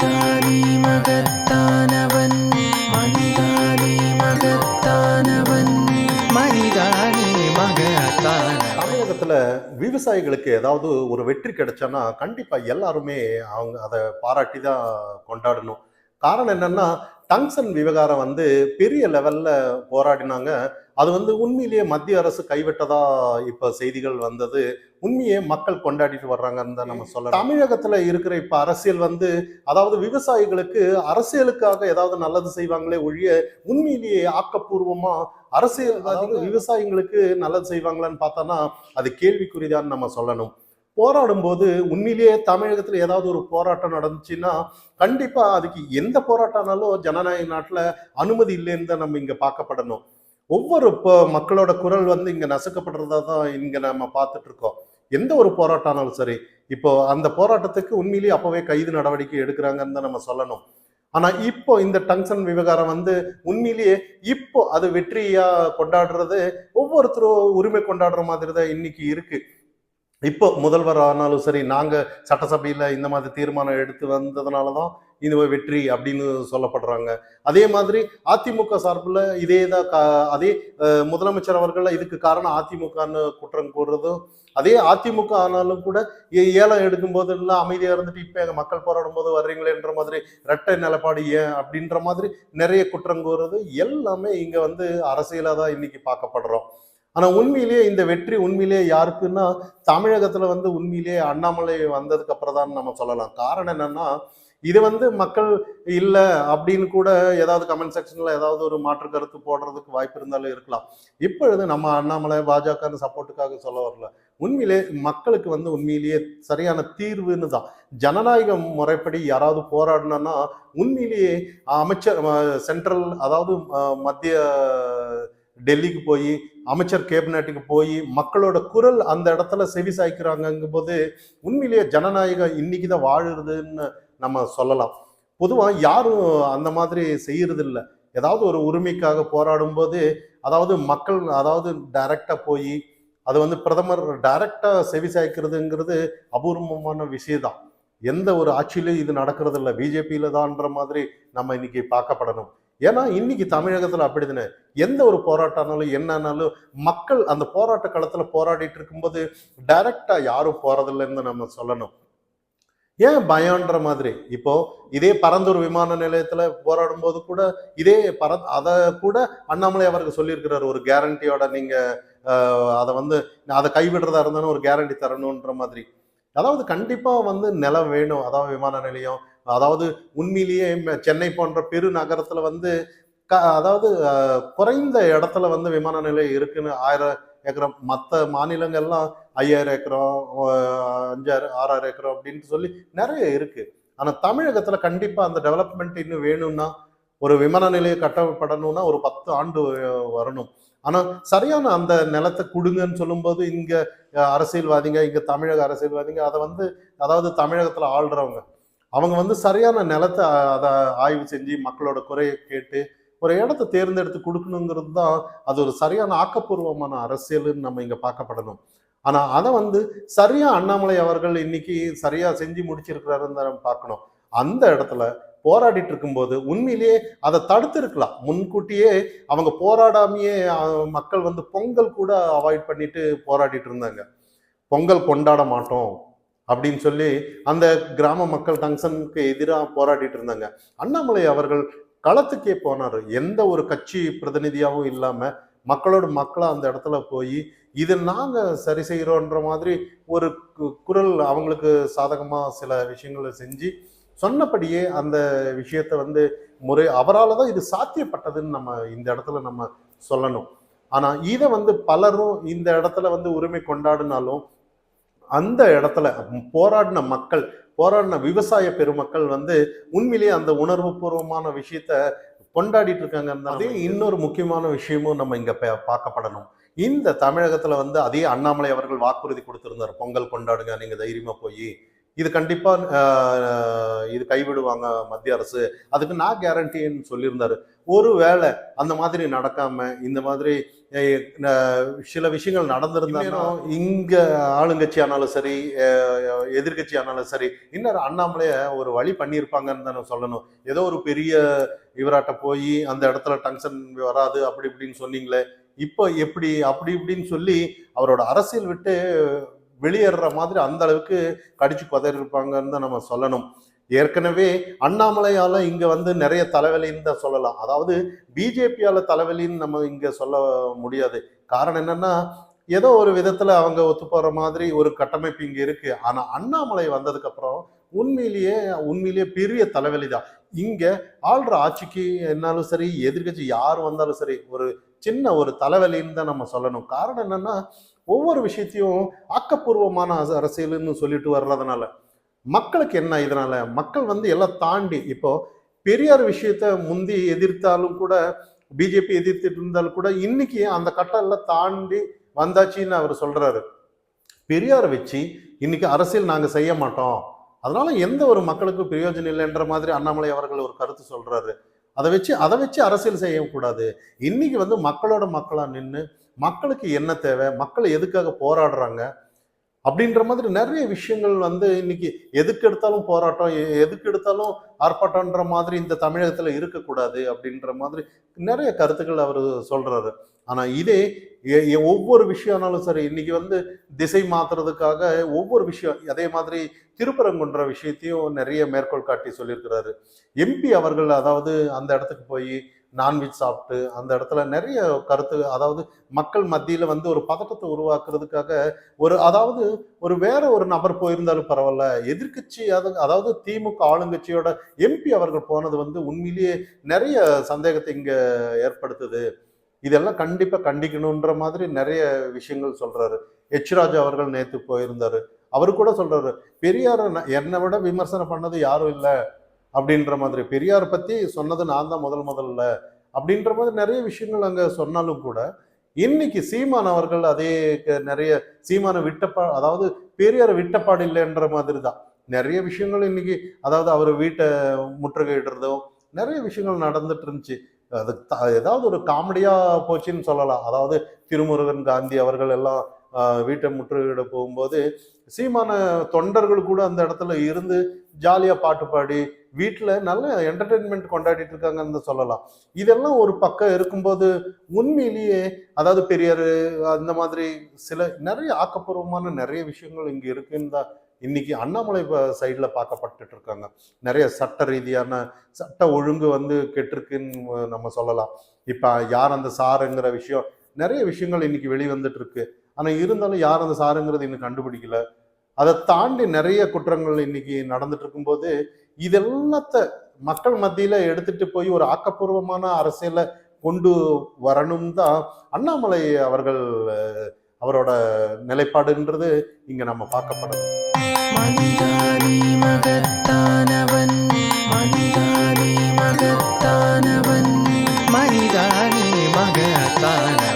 மனிதானே மகத்தானவன், மனிதானே மகத்தானவன், மனிதானே மகத்தானவன். தமிழகத்துல விவசாயிகளுக்கு ஏதாவது ஒரு வெற்றி கிடைச்சான்னா கண்டிப்பா எல்லாருமே அவங்க அதை பாராட்டி தான் கொண்டாடணும். காரணம் என்னன்னா, டங்ஸ்டன் விவகாரம் பெரிய லெவல்ல போராடினாங்க. அது உண்மையிலேயே மத்திய அரசு கைவிட்டதா இப்ப செய்திகள் வந்தது. உண்மையே மக்கள் கொண்டாடிட்டு வர்றாங்கன்னு தான் நம்ம சொல்லலாம். தமிழகத்துல இருக்கிற இப்ப அரசியல் அதாவது விவசாயிகளுக்கு அரசியலுக்காக ஏதாவது நல்லது செய்வாங்களே ஒழிய உண்மையிலேயே ஆக்கப்பூர்வமா அரசியல்வாதிகள் விவசாயிகளுக்கு நல்லது செய்வாங்களான்னு பார்த்தோன்னா அது கேள்விக்குறிதான் நம்ம சொல்லணும். போராடும் போது உண்மையிலேயே தமிழகத்துல ஏதாவது ஒரு போராட்டம் நடந்துச்சுன்னா கண்டிப்பா அதுக்கு எந்த போராட்டம்னாலும் ஜனநாயக நாட்டுல அனுமதி இல்லைன்னு தான் நம்ம இங்க பார்க்கப்படணும். ஒவ்வொரு மக்களோட குரல் இங்க நசுக்கப்படுறதா தான் இங்க நம்ம பார்த்துட்டு இருக்கோம். எந்த ஒரு போராட்டம்னாலும் சரி, இப்போ அந்த போராட்டத்துக்கு உண்மையிலேயே அப்பவே கைது நடவடிக்கை எடுக்கிறாங்கன்னு தான் நம்ம சொல்லணும். ஆனா இப்போ இந்த டங்ஸ்டன் விவகாரம் உண்மையிலேயே இப்போ அது வெற்றியா கொண்டாடுறது ஒவ்வொருத்தரும் உரிமை கொண்டாடுற மாதிரி தான் இன்னைக்கு இருக்கு. இப்போ முதல்வர் ஆனாலும் சரி, நாங்க சட்டசபையில இந்த மாதிரி தீர்மானம் எடுத்து வந்ததுனாலதான் இது வெற்றி அப்படின்னு சொல்லப்படுறாங்க. அதே மாதிரி அதிமுக சார்பில் இதேதான் அதே முதலமைச்சர் அவர்கள் இதுக்கு காரணம் அதிமுகன்னு குற்றம் கூறுறதும், அதே அதிமுக ஆனாலும் கூட ஏலம் எடுக்கும் போது எல்லாம் அமைதியா இருந்துட்டு இப்ப எங்க மக்கள் போராடும் போது வர்றீங்களேன்ற மாதிரி இரட்டை நிலப்பாடு ஏன் அப்படின்ற மாதிரி நிறைய குற்றம் கூறுறது எல்லாமே இங்க அரசியலா தான் இன்னைக்கு பார்க்கப்படுறோம். ஆனா உண்மையிலேயே இந்த வெற்றி உண்மையிலேயே யாருக்குன்னா தமிழகத்துல உண்மையிலேயே அண்ணாமலை வந்ததுக்கு அப்புறம் தான் நம்ம சொல்லலாம். காரணம் என்னன்னா, இது மக்கள் இல்ல அப்படின்னு கூட ஏதாவது கமெண்ட் செக்ஷன்ல ஏதாவது ஒரு மாற்று கருத்து போடுறதுக்கு வாய்ப்பு இருந்தாலும் இருக்கலாம். இப்பொழுது நம்ம அண்ணாமலை பாஜக சப்போர்ட்டுக்காக சொல்ல வரல. உண்மையிலே மக்களுக்கு உண்மையிலேயே சரியான தீர்வுன்னு தான். ஜனநாயக முறைப்படி யாராவது போராடணும்னா உண்மையிலேயே அமைச்சர் சென்ட்ரல் அதாவது மத்திய டெல்லிக்கு போய் அமைச்சர் கேபினட்டுக்கு போய் மக்களோட குரல் அந்த இடத்துல செவி சாய்க்கிறாங்கும் போது உண்மையிலேயே ஜனநாயகம் இன்னைக்குதான் வாழுறதுன்னு நம்ம சொல்லலாம். பொதுவா யாரும் அந்த மாதிரி செய்யறது இல்லை. ஏதாவது ஒரு உரிமைக்காக போராடும் போது அதாவது மக்கள் அதாவது டைரக்டா போய் அது பிரதமர் டைரக்டா செவி சாய்க்கிறதுங்கிறது அபூர்வமான விஷயம்தான். எந்த ஒரு ஆட்சியிலும் இது நடக்கிறது இல்லை. பிஜேபியில தான்ற மாதிரி நம்ம இன்னைக்கு பார்க்கப்படணும். ஏன்னா இன்னைக்கு தமிழகத்துல அப்படிதானே, எந்த ஒரு போராட்டம்னாலும் என்னன்னாலும் மக்கள் அந்த போராட்ட களத்துல போராடிட்டு இருக்கும்போது டைரக்டா யாரும் போறதில்லைன்னு நம்ம சொல்லணும். ஏன் பயம்ன்ற மாதிரி இப்போ இதே பரந்தூர் விமான நிலையத்துல போராடும் போது கூட இதே அதை கூட அண்ணாமலை அவருக்கு சொல்லியிருக்கிறார், ஒரு கேரண்டியோட நீங்க அதை அதை கைவிடுறதா இருந்தாலும் ஒரு கேரண்டி தரணுன்ற மாதிரி. அதாவது கண்டிப்பா நிலம் வேணும். அதாவது விமான நிலையம் அதாவது உண்மையிலேயே சென்னை போன்ற பெரு நகரத்துல அதாவது குறைந்த இடத்துல விமான நிலையம் இருக்குன்னு 1000 ஏக்கரம், மற்ற மாநிலங்கள்லாம் 5000 ஏக்கரம் 5000 6000 ஏக்கரம் அப்படின்னு சொல்லி நிறைய இருக்கு. ஆனா தமிழகத்துல கண்டிப்பா அந்த டெவலப்மெண்ட் இன்னும் வேணும்னா, ஒரு விமான நிலையம் கட்டப்படணும்னா ஒரு 10 ஆண்டு வரணும். ஆனா சரியான அந்த நிலத்தை கொடுங்கன்னு சொல்லும்போது இங்க அரசியல்வாதிங்க, இங்க தமிழக அரசியல்வாதிங்க அதை அதாவது தமிழகத்துல ஆள்றவங்க அவங்க சரியான நிலத்தை அதை ஆய்வு செஞ்சு மக்களோட குறையை கேட்டு ஒரு இடத்தை தேர்ந்தெடுத்து கொடுக்கணுங்கிறது தான் அது ஒரு சரியான ஆக்கப்பூர்வமான அரசியல்னு நம்ம இங்க பார்க்கப்படணும். ஆனா அதை சரியா அண்ணாமலை அவர்கள் இன்னைக்கு சரியா செஞ்சு முடிச்சிருக்கிறாருன்னு தான் பார்க்கணும். அந்த இடத்துல போராடிட்டு இருக்கும்போது உண்மையிலேயே அதை தடுத்து இருக்கலாம். முன்கூட்டியே அவங்க போராடாமையே மக்கள் பொங்கல் கூட அவாய்ட் பண்ணிட்டு போராடிட்டு இருந்தாங்க. பொங்கல் கொண்டாட மாட்டோம் அப்படின்னு சொல்லி அந்த கிராம மக்கள் டங்ஸ்டனுக்கு எதிராக போராடிட்டு இருந்தாங்க. அண்ணாமலை அவர்கள் களத்துக்கே போனாரு. எந்த ஒரு கட்சி பிரதிநிதியாகவும் இல்லாம மக்களோட மக்களா அந்த இடத்துல போய் இது நாங்க சரி செய்யறோன்ற மாதிரி ஒரு குரல் அவங்களுக்கு சாதகமா சில விஷயங்களை செஞ்சு சொன்னபடியே அந்த விஷயத்த அவரால் தான் இது சாத்தியப்பட்டதுன்னு நம்ம இந்த இடத்துல நம்ம சொல்லணும். ஆனா இதை பலரும் இந்த இடத்துல உரிமை கொண்டாடினாலும் அந்த இடத்துல போராடின மக்கள், போராடின விவசாய பெருமக்கள் உண்மையிலேயே அந்த உணர்வு பூர்வமான விஷயத்த கொண்டாடிட்டு இருக்காங்க. அதே இன்னொரு முக்கியமான விஷயமும் நம்ம இங்க பார்க்கப்படணும். இந்த தமிழகத்துல அதே அண்ணாமலை அவர்கள் வாக்குறுதி கொடுத்திருந்தார், பொங்கல் கொண்டாடுங்க, நீங்க தைரியமா போய் இது கண்டிப்பா இது கைவிடுவாங்க மத்திய அரசு, அதுக்கு நான் கேரண்டின்னு சொல்லியிருந்தாரு. ஒருவேளை அந்த மாதிரி நடக்காம இந்த மாதிரி சில விஷயங்கள் நடந்திருந்தாலும் இங்க ஆளுங்கட்சி ஆனாலும் சரி, எதிர்கட்சி ஆனாலும் சரி, இன்னொரு அண்ணாமலைய ஒரு வழி பண்ணியிருப்பாங்கன்னு தான் சொல்லணும். ஏதோ ஒரு பெரிய இவராட்ட போய் அந்த இடத்துல டங்ஷன் வராது அப்படி இப்படின்னு சொன்னீங்களே, இப்போ எப்படி அப்படி இப்படின்னு சொல்லி அவரோட அரசியல் விட்டு வெளியேற மாதிரி அந்த அளவுக்கு கடிச்சு கொதறிருப்பாங்கன்னு தான் நம்ம சொல்லணும். ஏற்கனவே அண்ணாமலையால இங்க வந்து நிறைய தலைவலின்னு தான் சொல்லலாம். அதாவது பிஜேபியால தலைவலின்னு நம்ம இங்க சொல்ல முடியாது. காரணம் என்னன்னா, ஏதோ ஒரு விதத்துல அவங்க ஒத்து போற மாதிரி ஒரு கட்டமைப்பு இங்க இருக்கு. ஆனா அண்ணாமலை வந்ததுக்கு அப்புறம் உண்மையிலேயே உண்மையிலேயே பெரிய தலைவலி தான். இங்க ஆள்ற ஆட்சிக்கு என்னாலும் சரி, எதிர்கட்சி யார் வந்தாலும் சரி, ஒரு சின்ன ஒரு தலைவலின்னு தான் நம்ம சொல்லணும். காரணம் என்னன்னா, ஒவ்வொரு விஷயத்தையும் ஆக்கப்பூர்வமான அரசியல்னு சொல்லிட்டு வர்றதுனால மக்களுக்கு என்ன இதனால மக்கள் வந்து எல்லாம் தாண்டி இப்போ பெரியார் விஷயத்த முந்தி எதிர்த்தாலும் கூட, பிஜேபி எதிர்த்துட்டு இருந்தாலும் கூட, இன்னைக்கு அந்த கட்டம் எல்லாம் தாண்டி வந்தாச்சின்னு அவர் சொல்றாரு. பெரியாரை வச்சு இன்னைக்கு அரசியல் நாங்க செய்ய மாட்டோம், அதனால எந்த ஒரு மக்களுக்கும் பிரயோஜனம் இல்லைன்ற மாதிரி அண்ணாமலை அவர்கள் ஒரு கருத்து சொல்றாரு. அதை வச்சு அரசியல் செய்யக்கூடாது. இன்னைக்கு வந்து மக்களோட மக்களா நின்று மக்களுக்கு என்ன தேவை, மக்கள் எதுக்காக போராடுறாங்க அப்படின்ற மாதிரி நிறைய விஷயங்கள் வந்து இன்னைக்கு எதுக்கு எடுத்தாலும் போராட்டம், எதுக்கு எடுத்தாலும் ஆர்ப்பாட்டம்ன்ற மாதிரி இந்த தமிழகத்துல இருக்கக்கூடாது அப்படின்ற மாதிரி நிறைய கருத்துக்கள் அவர் சொல்றாரு. ஆனா இதே ஒவ்வொரு விஷயம்னாலும் சரி, இன்னைக்கு வந்து திசை மாத்துறதுக்காக ஒவ்வொரு விஷயம், அதே மாதிரி திருப்பரங்குன்ற விஷயத்தையும் நிறைய மேற்கோள் காட்டி சொல்லியிருக்கிறாரு. எம்பி அவர்கள் அதாவது அந்த இடத்துக்கு போய் நான்வெஜ் சாப்பிட்டு அந்த இடத்துல நிறைய கருத்து, அதாவது மக்கள் மத்தியில வந்து ஒரு பதட்டத்தை உருவாக்குறதுக்காக அதாவது ஒரு வேற ஒரு நபர் போயிருந்தாலும் பரவாயில்ல, எதிர்கட்சி அதாவது திமுக ஆளுங்கட்சியோட எம்பி அவர்கள் போனது வந்து உண்மையிலேயே நிறைய சந்தேகத்தை இங்க ஏற்படுத்துது. இதெல்லாம் கண்டிப்பா கண்டிக்கணும்ன்ற மாதிரி நிறைய விஷயங்கள் சொல்றாரு. ராஜா அவர்கள் நேத்து போயிருந்தாரு. அவரு கூட சொல்றாரு, பெரியார என்னை விட விமர்சனம் பண்ணது யாரும் இல்லை அப்படின்ற மாதிரி, பெரியார் பத்தி சொன்னது நான் தான் முதல்ல அப்படின்ற மாதிரி நிறைய விஷயங்கள் அங்க சொன்னாலும் கூட, இன்னைக்கு சீமான் அவர்கள் அதே நிறைய சீமான அதாவது பெரியார விட்டப்பாடு இல்லைன்ற மாதிரி தான் நிறைய விஷயங்கள் இன்னைக்கு, அதாவது அவர் வீட்டை முற்றுகையிடுறதும் நிறைய விஷயங்கள் நடந்துட்டு இருந்துச்சு. அது ஏதாவது ஒரு காமெடியா போச்சுன்னு சொல்லலாம். அதாவது திருமுருகன் காந்தி அவர்கள் எல்லாம் வீட்டை முற்றுகையிட போகும்போது சீமான தொண்டர்கள் கூட அந்த இடத்துல இருந்து ஜாலியா பாட்டு பாடி வீட்டுல நல்ல என்டர்டெயின்மெண்ட் கொண்டாடிட்டு இருக்காங்கன்னு சொல்லலாம். இதெல்லாம் ஒரு பக்கம் இருக்கும்போது உண்மையிலேயே அதாவது பெரியார் அந்த மாதிரி சில நிறைய ஆக்கப்பூர்வமான நிறைய விஷயங்கள் இங்க இருக்குன்னு தான் இன்னைக்கு அண்ணாமலை சைட்ல பார்க்கப்பட்டு இருக்காங்க. நிறைய சட்ட ரீதியான சட்ட ஒழுங்கு வந்து கெட்டிருக்குன்னு நம்ம சொல்லலாம். இப்ப யார் அந்த சாருங்கிற விஷயம், நிறைய விஷயங்கள் இன்னைக்கு வெளிவந்துட்டு இருக்கு. ஆனா இருந்தாலும் யார் அந்த சாருங்கிறது இன்னும் கண்டுபிடிக்கல. அதை தாண்டி நிறைய குற்றங்கள் இன்னைக்கு நடந்துட்டு இருக்கும்போது இதெல்லாத்த மக்கள் மத்தியில எடுத்துட்டு போய் ஒரு ஆக்கப்பூர்வமான அரசியலை கொண்டு வரணும் தான் அண்ணாமலை அவர்கள் அவரோட நிலைப்பாடுன்றது இங்க நம்ம பார்க்கப்படணும். மனிதானி மகத்தானவன், மனிதானி மகத்தானவன், மனிதானி மகத்தானவன்.